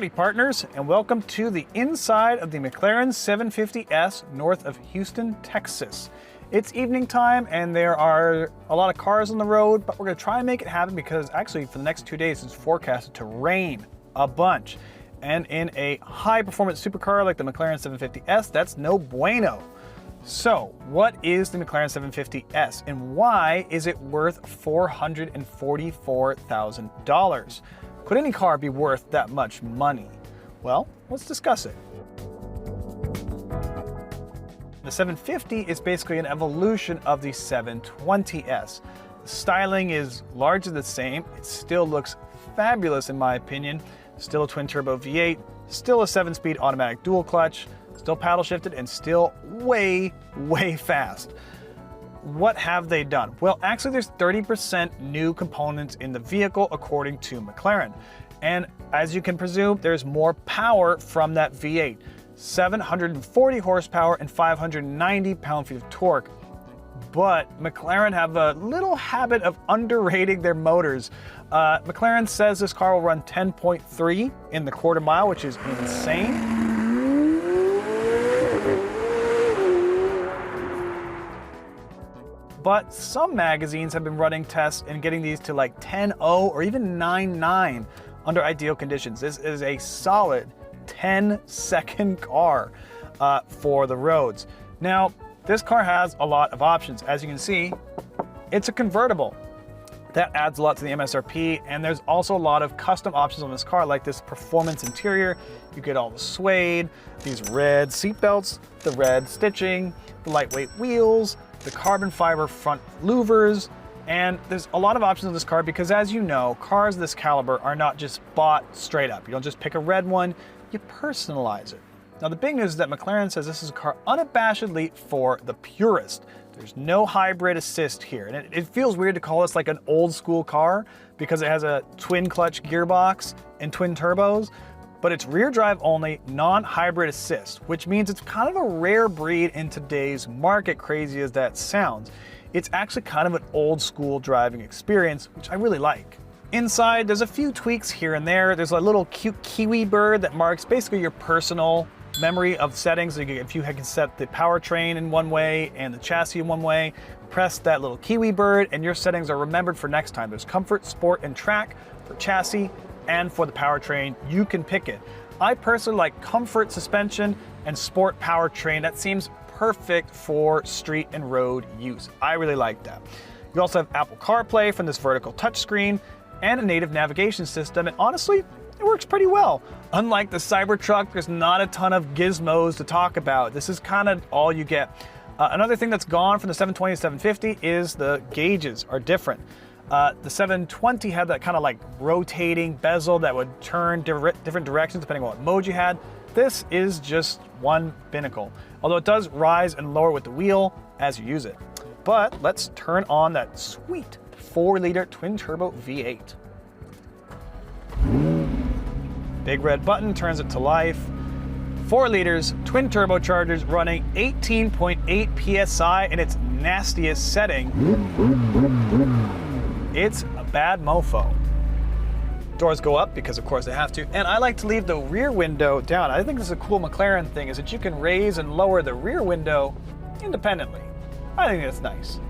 Howdy partners, and welcome to the inside of the McLaren 750S north of Houston, Texas. It's evening time and there are a lot of cars on the road, but we're gonna try and make it happen because actually for the next 2 days it's forecasted to rain a bunch. And in a high performance supercar like the McLaren 750S, that's no bueno. So what is the McLaren 750S and why is it worth $444,000? Could any car be worth that much money? Well, let's discuss it. The 750 is basically an evolution of the 720S. The styling is largely the same. It still looks fabulous in my opinion. Still a twin turbo V8, still a 7-speed automatic dual clutch, still paddle shifted and still way fast. What have they done? Well, actually there's 30% new components in the vehicle according to McLaren. And as you can presume, there's more power from that V8. 740 horsepower and 590 pound-feet of torque. But McLaren have a little habit of underrating their motors. McLaren says this car will run 10.3 in the quarter mile, which is insane. But some magazines have been running tests and getting these to like 10.0 or even 9.9 under ideal conditions. This is a solid 10-second car for the roads. Now, this car has a lot of options. As you can see, it's a convertible. That adds a lot to the MSRP, and there's also a lot of custom options on this car, like this performance interior. You get all the suede, these red seat belts, the red stitching, the lightweight wheels, the carbon fiber front louvers, and there's a lot of options on this car because, as you know, cars of this caliber are not just bought straight up. You don't just pick a red one, you personalize it. Now the big news is that McLaren says this is a car unabashedly for the purist. There's no hybrid assist here, and it feels weird to call this like an old school car because it has a twin clutch gearbox and twin turbos, but it's rear drive only, non-hybrid assist, which means it's kind of a rare breed in today's market, crazy as that sounds. It's actually kind of an old school driving experience, which I really like. Inside, there's a few tweaks here and there. There's a little cute kiwi bird that marks basically your personal memory of settings. If you can set the powertrain in one way and the chassis in one way, press that little kiwi bird and your settings are remembered for next time. There's comfort, sport, and track for chassis, and for the powertrain, you can pick it. I personally like comfort suspension and sport powertrain. That seems perfect for street and road use. I really like that. You also have Apple CarPlay from this vertical touchscreen and a native navigation system, and honestly, it works pretty well. Unlike the Cybertruck, there's not a ton of gizmos to talk about. This is kind of all you get. Another thing that's gone from the 720 to 750 is the gauges are different. The 720 had that kind of like rotating bezel that would turn different directions depending on what mode you had. This is just one binnacle, although it does rise and lower with the wheel as you use it. But let's turn on that sweet 4-liter twin turbo V8. Big red button turns it to life. 4 liters, twin turbochargers running 18.8 PSI in its nastiest setting. It's a bad mofo. Doors go up because of course they have to, and I like to leave the rear window down. I think this is a cool McLaren thing, is that you can raise and lower the rear window independently. I think that's nice.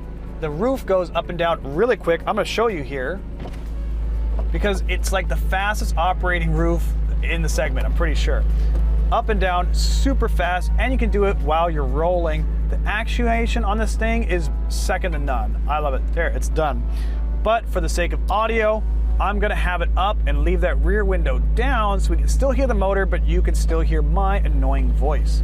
The roof goes up and down really quick. I'm gonna show you here because it's like the fastest operating roof in the segment, I'm pretty sure. Up and down, super fast, and you can do it while you're rolling. The actuation on this thing is second to none. I love it. There, it's done. But for the sake of audio, I'm gonna have it up and leave that rear window down so we can still hear the motor, but you can still hear my annoying voice.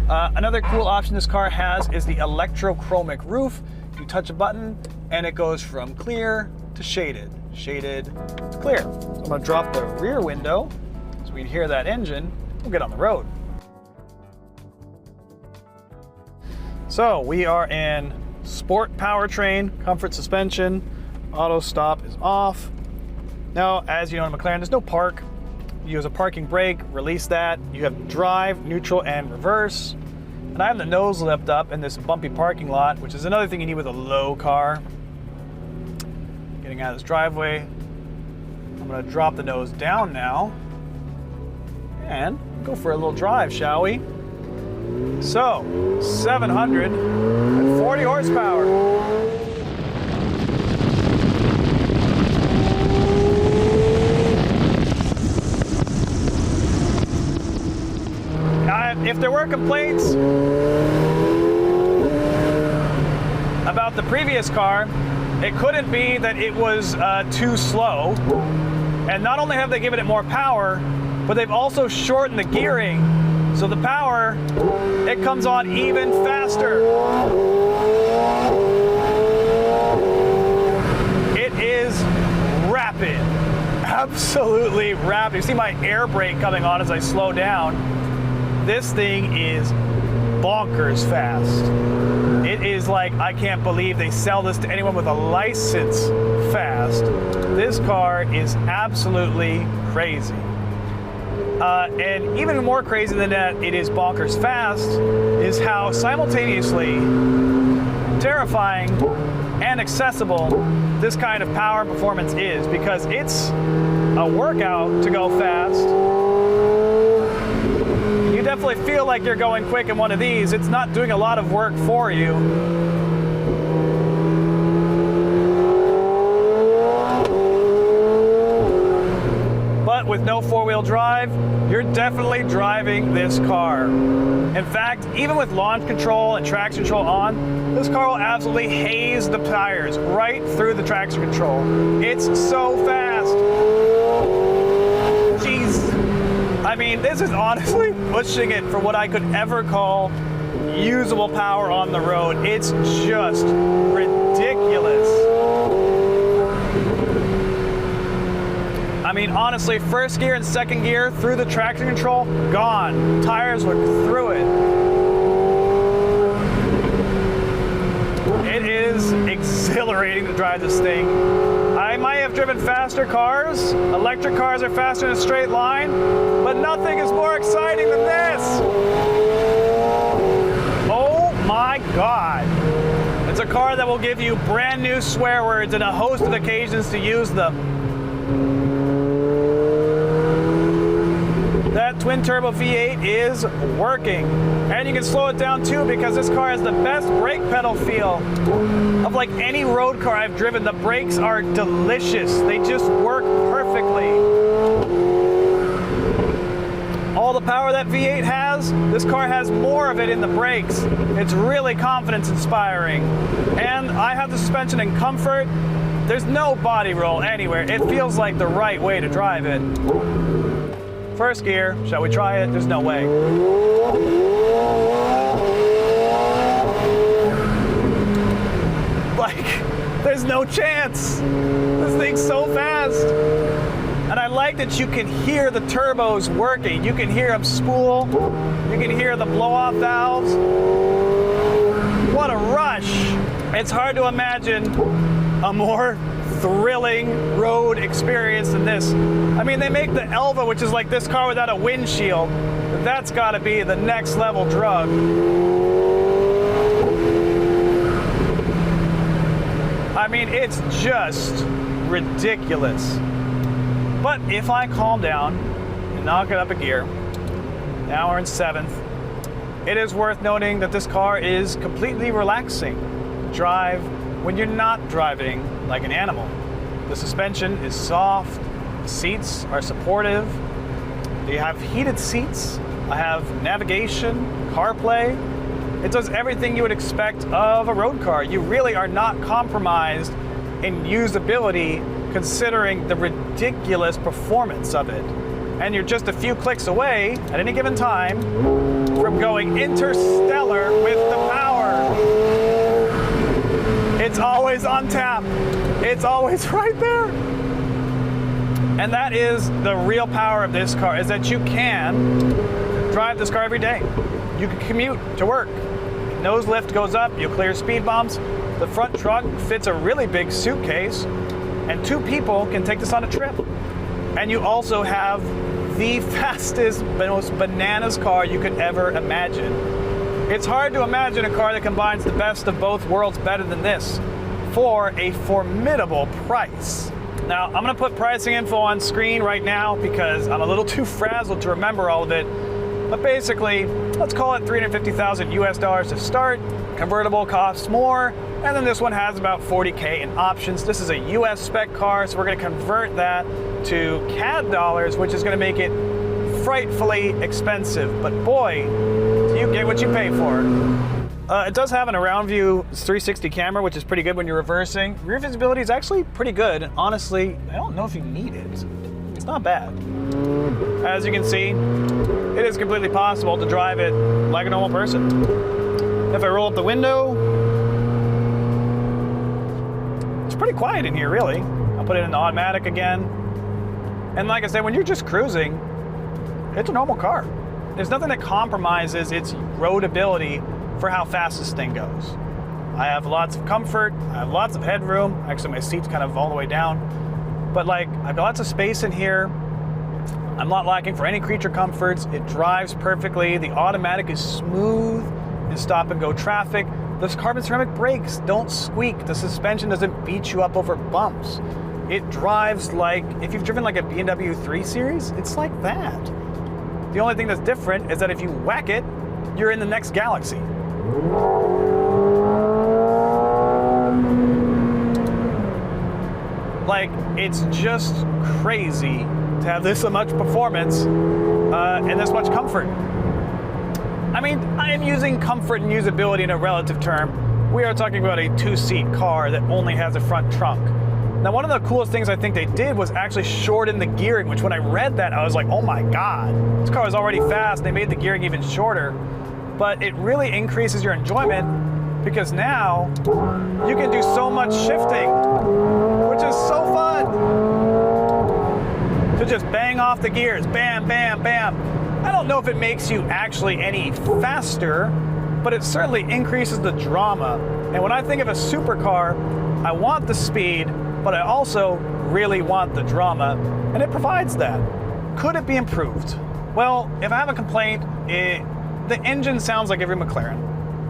Another cool option this car has is the electrochromic roof. You touch a button and it goes from clear to shaded, shaded to clear. So I'm gonna drop the rear window so we can hear that engine. We'll get on the road. So we are in sport powertrain, comfort suspension, auto stop is off. Now, as you know in McLaren, there's no park. You use a parking brake, release that. You have drive, neutral, and reverse. And I have the nose lift up in this bumpy parking lot, which is another thing you need with a low car. Getting out of this driveway. I'm gonna drop the nose down now. and go for a little drive, shall we? So, 740 horsepower. If there were complaints about the previous car, it couldn't be that it was too slow. And not only have they given it more power, but they've also shortened the gearing. So the power, it comes on even faster. It is rapid, absolutely rapid. You see my air brake coming on as I slow down. This thing is bonkers fast. It is like, I can't believe they sell this to anyone with a license fast. This car is absolutely crazy. And even more crazy than that, it is bonkers fast, is how simultaneously terrifying and accessible this kind of power and performance is, because it's a workout to go fast. You definitely feel like you're going quick in one of these. It's not doing a lot of work for you. But with no four-wheel drive, you're definitely driving this car. In fact, even with launch control and traction control on, this car will absolutely haze the tires right through the traction control. It's so fast. Jeez. I mean, this is honestly pushing it for what I could ever call usable power on the road. It's just ridiculous. I mean, honestly, first gear and second gear through the traction control, gone. Tires look through it. It is exhilarating to drive this thing. I might have driven faster cars. Electric cars are faster in a straight line, but nothing is more exciting than this. Oh my God. It's a car that will give you brand new swear words and a host of occasions to use them. That twin turbo V8 is working. And you can slow it down too, because this car has the best brake pedal feel of like any road car I've driven. The brakes are delicious. They just work perfectly. All the power that V8 has, this car has more of it in the brakes. It's really confidence inspiring. And I have the suspension in comfort. There's no body roll anywhere. It feels like the right way to drive it. First gear, shall we try it? There's no way. Like, there's no chance. This thing's so fast. And I like that you can hear the turbos working. You can hear them spool. You can hear the blow-off valves. What a rush. It's hard to imagine a more thrilling road experience than this. I mean, they make the Elva, which is like this car without a windshield. That's got to be the next level drug. I mean, it's just ridiculous. But if I calm down and knock it up a gear, now we're in 7th, it is worth noting that this car is completely relaxing to drive when you're not driving like an animal. The suspension is soft, the seats are supportive, you have heated seats, I have navigation, CarPlay. It does everything you would expect of a road car. You really are not compromised in usability considering the ridiculous performance of it. And you're just a few clicks away at any given time from going interstellar with the power. It's always on tap. It's always right there. And that is the real power of this car, is that you can drive this car every day. You can commute to work. Nose lift goes up, you clear speed bumps. The front trunk fits a really big suitcase, and 2 people can take this on a trip. And you also have the fastest, most bananas car you could ever imagine. It's hard to imagine a car that combines the best of both worlds better than this for a formidable price. Now, I'm gonna put pricing info on screen right now because I'm a little too frazzled to remember all of it. But basically, let's call it 350,000 US dollars to start. Convertible costs more, and then this one has about 40K in options. This is a US spec car, so we're gonna convert that to CAD dollars, which is gonna make it frightfully expensive. But boy, do you get what you pay for. It does have an around view 360 camera, which is pretty good when you're reversing. Rear visibility is actually pretty good. Honestly, I don't know if you need it. It's not bad. As you can see, it is completely possible to drive it like a normal person. If I roll up the window, it's pretty quiet in here, really. I'll put it in automatic again. And like I said, when you're just cruising, it's a normal car. There's nothing that compromises its roadability for how fast this thing goes. I have lots of comfort, I have lots of headroom. Actually, my seat's kind of all the way down. But like, I've got lots of space in here. I'm not lacking for any creature comforts. It drives perfectly. The automatic is smooth in stop and go traffic. Those carbon ceramic brakes don't squeak. The suspension doesn't beat you up over bumps. It drives like, if you've driven like a BMW 3 Series, it's like that. The only thing that's different is that if you whack it, you're in the next galaxy. Like, it's just crazy to have this much performance and this much comfort. I mean, I am using comfort and usability in a relative term. We are talking about a 2-seat car that only has a front trunk. Now, one of the coolest things I think they did was actually shorten the gearing, which when I read that, I was like, oh my God, this car is already fast. They made the gearing even shorter. But it really increases your enjoyment because now you can do so much shifting, which is so fun. To just bang off the gears, bam, bam, bam. I don't know if it makes you actually any faster, but it certainly increases the drama. And when I think of a supercar, I want the speed, but I also really want the drama, and it provides that. Could it be improved? Well, if I have a complaint, the engine sounds like every McLaren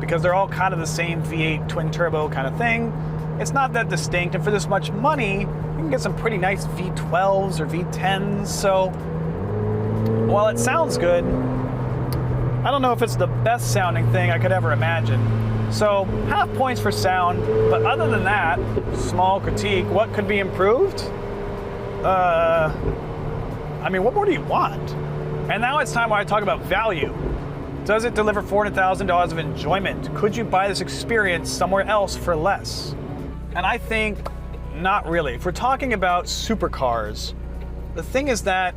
because they're all kind of the same V8 twin turbo kind of thing. It's not that distinct, and for this much money, you can get some pretty nice V12s or V10s. So while it sounds good, I don't know if it's the best sounding thing I could ever imagine. So half points for sound, but other than that, small critique. What could be improved? I mean, what more do you want? And now it's time where I talk about value. Does it deliver $400,000 of enjoyment? Could you buy this experience somewhere else for less? And I think not really. If we're talking about supercars, the thing is that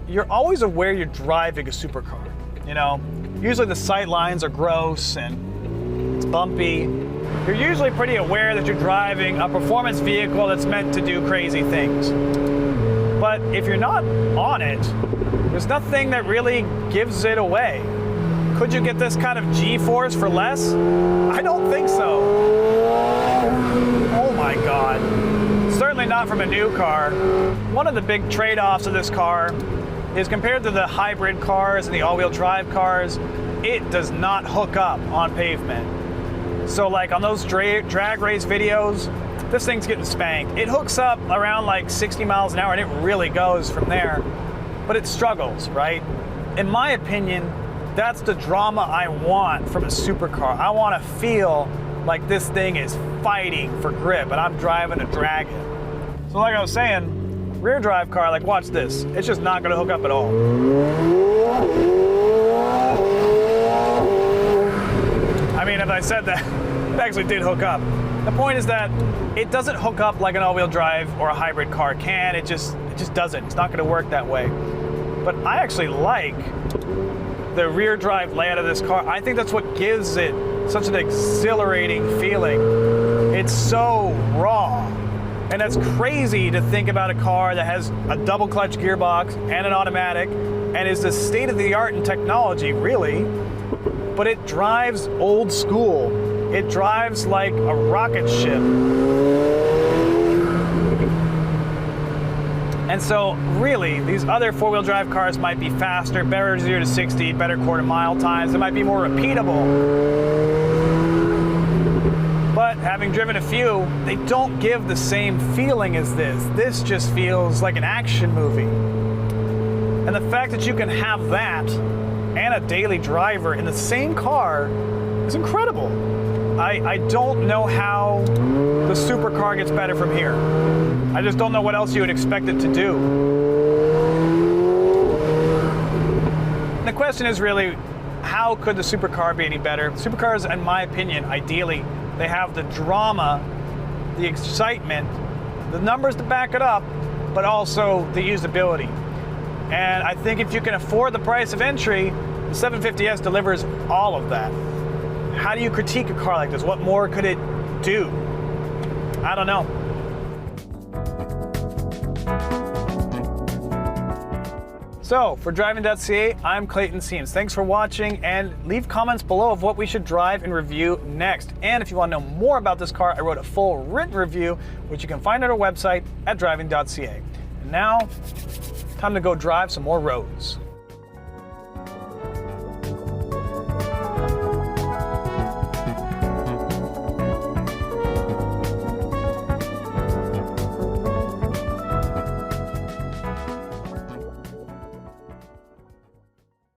you're always aware you're driving a supercar. You know, usually the sight lines are gross and it's bumpy. You're usually pretty aware that you're driving a performance vehicle that's meant to do crazy things. But if you're not on it, there's nothing that really gives it away. Could you get this kind of G-force for less? I don't think so. Oh my God. Certainly not from a new car. One of the big trade-offs of this car is compared to the hybrid cars and the all-wheel drive cars, it does not hook up on pavement. So like on those drag race videos, this thing's getting spanked. It hooks up around like 60 miles an hour and it really goes from there. But it struggles, right? In my opinion, that's the drama I want from a supercar. I want to feel like this thing is fighting for grip and I'm driving a dragon. So like I was saying, rear drive car, like watch this. It's just not going to hook up at all. I mean, if I said that, it actually did hook up. The point is that it doesn't hook up like an all-wheel drive or a hybrid car can. It just doesn't. It's not going to work that way. But I actually like the rear drive layout of this car. I think that's what gives it such an exhilarating feeling. It's so raw. And that's crazy to think about a car that has a double clutch gearbox and an automatic and is the state of the art in technology, really. But it drives old school. It drives like a rocket ship. And so really, these other four-wheel drive cars might be faster, better 0 to 60, better quarter mile times. They might be more repeatable. But having driven a few, they don't give the same feeling as this. This just feels like an action movie. And the fact that you can have that and a daily driver in the same car is incredible. I don't know how the Supercar gets better from here. I just don't know what else you would expect it to do. The question is really, how could the Supercar be any better? Supercars, in my opinion, ideally, they have the drama, the excitement, the numbers to back it up, but also the usability. And I think if you can afford the price of entry, the 750S delivers all of that. How do you critique a car like this? What more could it do? I don't know. So, for Driving.ca, I'm Clayton Seams. Thanks for watching, and leave comments below of what we should drive and review next. And if you want to know more about this car, I wrote a full written review, which you can find on our website at Driving.ca. And now, time to go drive some more roads.